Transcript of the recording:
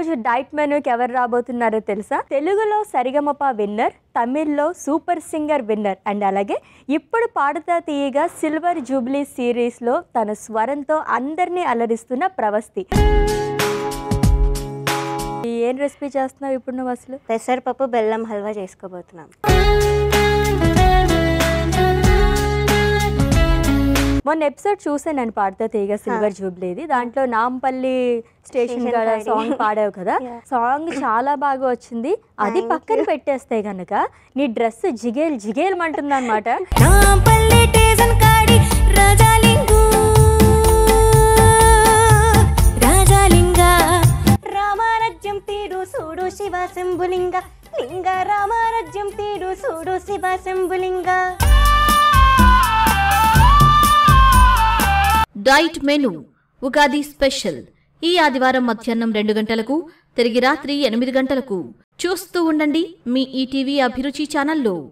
రోజు డైట్ మెనూకి ఎవరు రాబోతున్నారో తెలుసా? తెలుగులో సరిగమప విన్నర్, తమిళ్లో సూపర్ సింగర్ విన్నర్ అండ్ అలాగే ఇప్పుడు పాడుతా తీయగా సిల్వర్ జూబ్లీ సిరీస్లో తన స్వరంతో అందరినీ అలరిస్తున్న ప్రవస్తి. ఏం రెసిపీ చేస్తున్నావు ఇప్పుడు నువ్వు? అసలు పెసరపప్పు బెల్లం హల్వా చేసుకోబోతున్నాం. మొన్న ఎపిసోడ్ చూసాను నేను పాడుతా తీయగా సిల్వర్ జూబ్లీది. దాంట్లో నాంపల్లి స్టేషన్ సాంగ్ పాడావు కదా, సాంగ్ చాలా బాగా వచ్చింది. అది పక్కన పెట్టేస్తే గనక నీ డ్రెస్ జిగేల్ జిగేల్ అంటుంది అనమాట. రామరాజ్యం తీడు సూడు శివ శంభులింగ లింగ, రామరాజ్యం తీడు సూడు Shiva Shambhulinga. Diet menu Ugadi special ఈ ఆదివారం మధ్యాహ్నం 2 గంటలకు, తిరిగి రాత్రి 8 గంటలకు చూస్తూ ఉండండి మీ ఈటీవీ అభిరుచి ఛానల్లో.